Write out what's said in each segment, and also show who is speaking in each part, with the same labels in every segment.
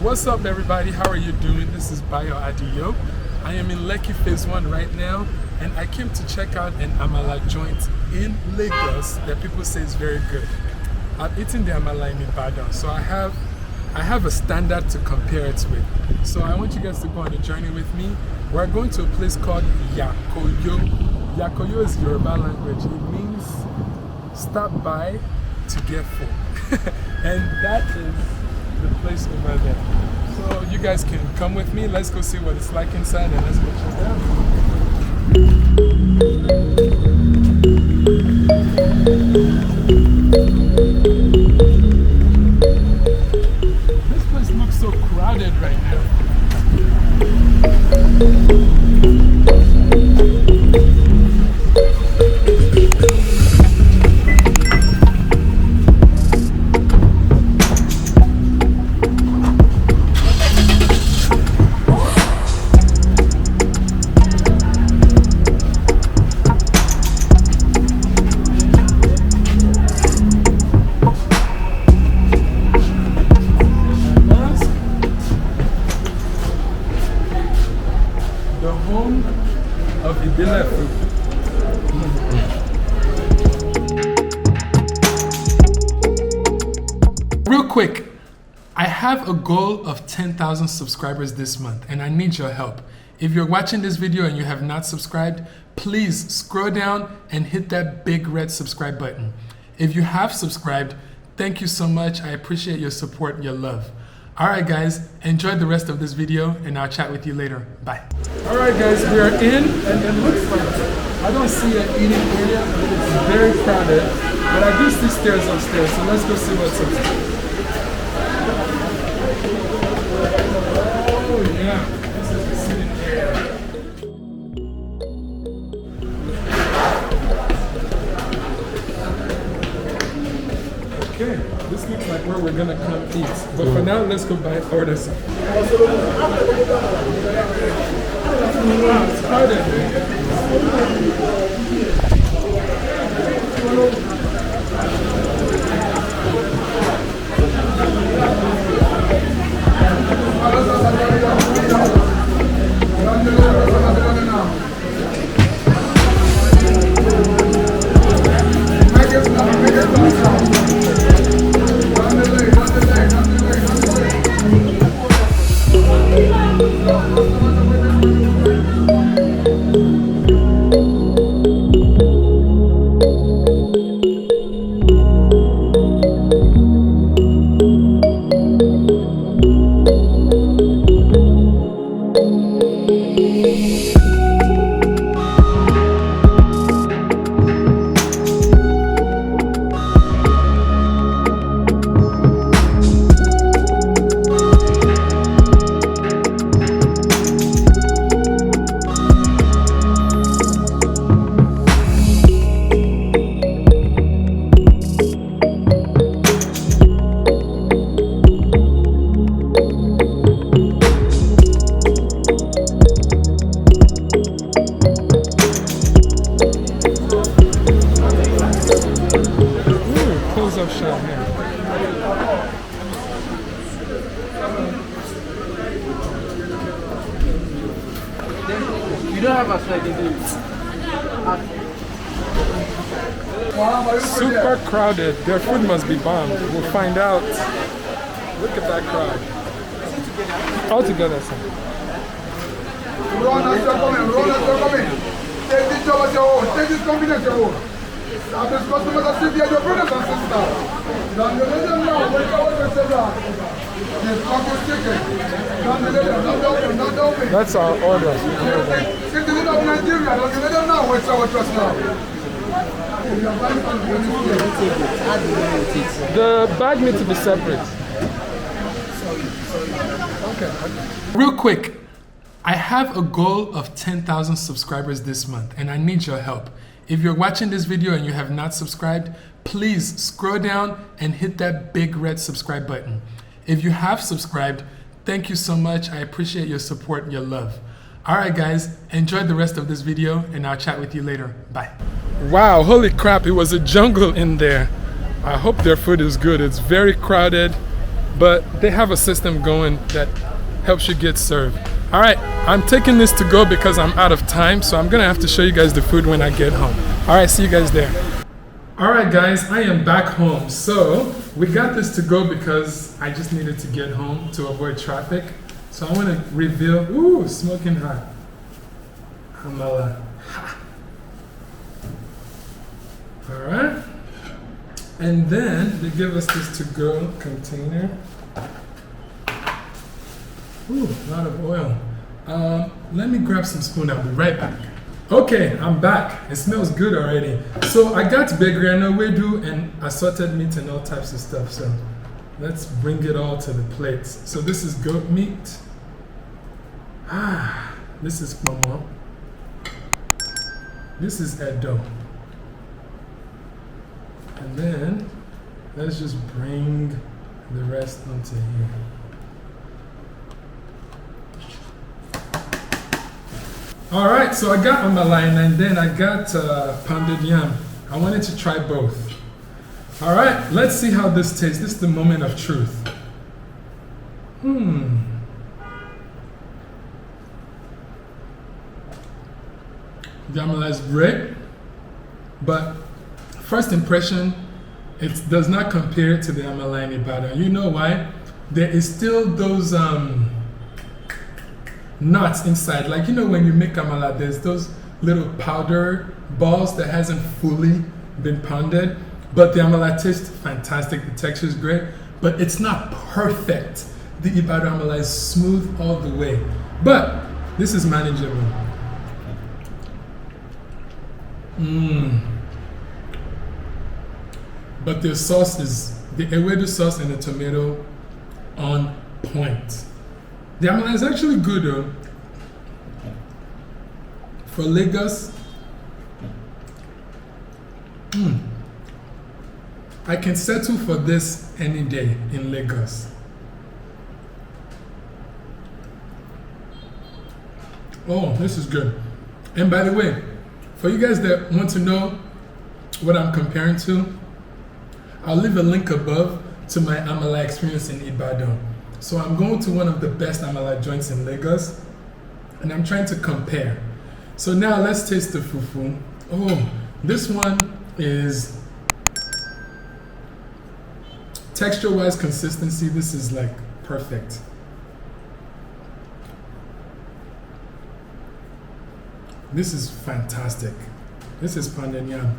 Speaker 1: What's up, everybody? How are you doing? This is Bayo Adio. I am in Lekki Phase 1 right now, and I came to check out an Amala Joint in Lagos that people say is very good. I've eaten the Amala in Ibadan, so I have a standard to compare it with. So I want you guys to go on a journey with me. We're going to a place called Yakoyo. Yakoyo is Yoruba language. It means stop by to get full. And that is the place over there. So you guys can come with me. Let's go see what it's like inside and let's go check it out. This place looks so crowded right now. Real quick, I have a goal of 10,000 subscribers this month and I need your help. If you're watching this video and you have not subscribed, please scroll down and hit that big red subscribe button. If you have subscribed, thank you so much. I appreciate your support and your love. Alright guys, enjoy the rest of this video and I'll chat with you later. Bye. Alright guys, we are in and it looks like I don't see an eating area. It's very crowded, but I do see stairs upstairs, so let's go see what's upstairs. Oh yeah, this is the sitting area. Okay, this looks like where we're gonna come eat. But for now, let's go buy order some. Wow, it's crowded.
Speaker 2: You don't have a slide in
Speaker 1: Super crowded. Their food must be bomb. We'll find out. Look at that crowd. All together, son.
Speaker 3: Take this combination. These customers are still your brothers and sisters. Let them know what
Speaker 1: that's our order. The bag needs to be separate. Okay. Real quick, I have a goal of 10,000 subscribers this month and I need your help. If you're watching this video and you have not subscribed, please scroll down and hit that big red subscribe button. If you have subscribed, thank you so much. I appreciate your support and your love. Alright guys, enjoy the rest of this video and I'll chat with you later. Bye. Wow, holy crap, it was a jungle in there. I hope their food is good. It's very crowded. but they have a system going that helps you get served. All right, I'm taking this to go because I'm out of time, so I'm gonna have to show you guys the food when I get home. All right, see you guys there. All right, guys, I am back home. So we got this to go because I just needed to get home to avoid traffic. So I want to reveal, ooh, smoking hot. Amala. All right. And then they give us this to-go container. Ooh, a lot of oil. Let me grab some spoon. I'll be right back. Okay, I'm back. It smells good already. So I got begrano, wedu, and assorted meat and all types of stuff. So let's bring it all to the plates. So this is goat meat. This is momo. This is Adio. And then let's just bring the rest onto here. All right, so I got amala and then I got pounded yam. I wanted to try both. All right, let's see how this tastes. This is the moment of truth. The amala is great, but first impression, it does not compare to the amala in Ibadan. You know why? There is still those nuts inside. Like, you know, when you make amala, there's those little powder balls that hasn't fully been pounded. But the amala tastes fantastic. The texture is great, but it's not perfect. The Ibadan amala is smooth all the way, but this is manageable. But the sauce is, the ewedu sauce and the tomato on point. The amala is actually good though. For Lagos, I can settle for this any day in Lagos. Oh, this is good. And by the way, for you guys that want to know what I'm comparing to, I'll leave a link above to my amala experience in Ibadan. So I'm going to one of the best amala joints in Lagos, and I'm trying to compare. So now let's taste the fufu. Oh, this one is texture-wise, consistency. This is like perfect. This is fantastic. This is pounded yam.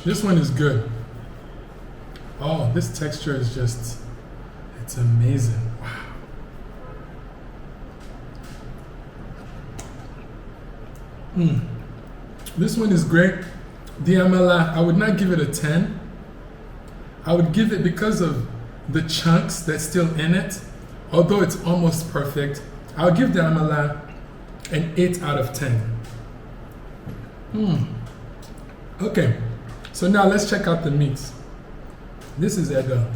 Speaker 1: This one is good. Oh, this texture is just, it's amazing. Wow. This one is great. The amala, I would not give it a 10. I would give it, because of the chunks that's still in it, although it's almost perfect, I'll give the amala an 8 out of 10. Okay, so now let's check out the meats. This is Adio.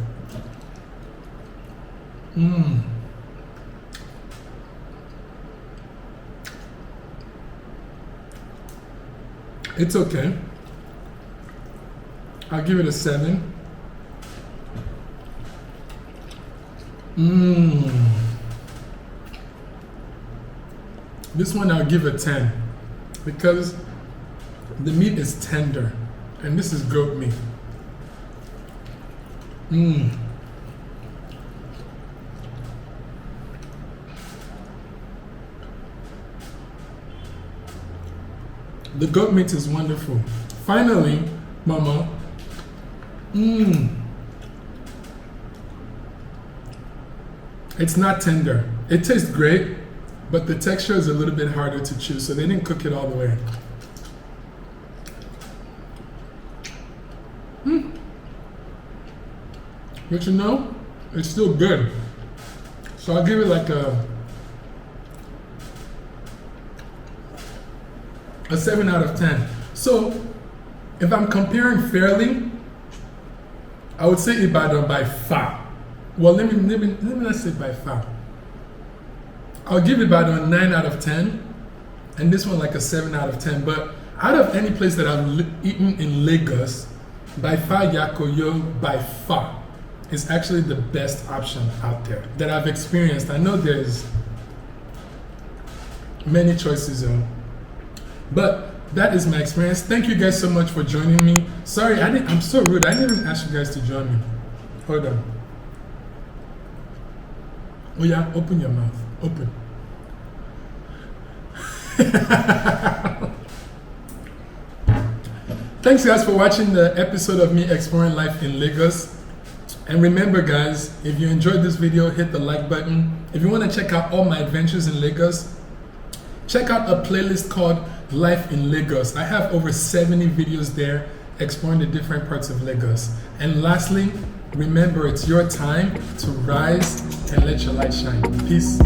Speaker 1: It's okay. I'll give it a 7. This one I'll give a 10 because the meat is tender, and this is goat meat. The goat meat is wonderful. Finally, Mama. It's not tender. It tastes great, but the texture is a little bit harder to chew, so they didn't cook it all the way. But you know, it's still good. So I'll give it like a 7 out of 10. So if I'm comparing fairly, I would say Ibadan by far. Well, let me not say by far. I'll give Ibadan a 9 out of 10, and this one like a 7 out of 10. But out of any place that I've eaten in Lagos, By far, Yakoyo, by far, is actually the best option out there that I've experienced. I know there's many choices though, but that is my experience. Thank you guys so much for joining me. Sorry, I'm so rude. I didn't even ask you guys to join me. Hold on. Oh yeah, open your mouth. Open. Thanks guys for watching the episode of me exploring life in Lagos. And remember guys, if you enjoyed this video, hit the like button. If you want to check out all my adventures in Lagos, check out a playlist called Life in Lagos. I have over 70 videos there exploring the different parts of Lagos. And lastly, remember it's your time to rise and let your light shine. Peace.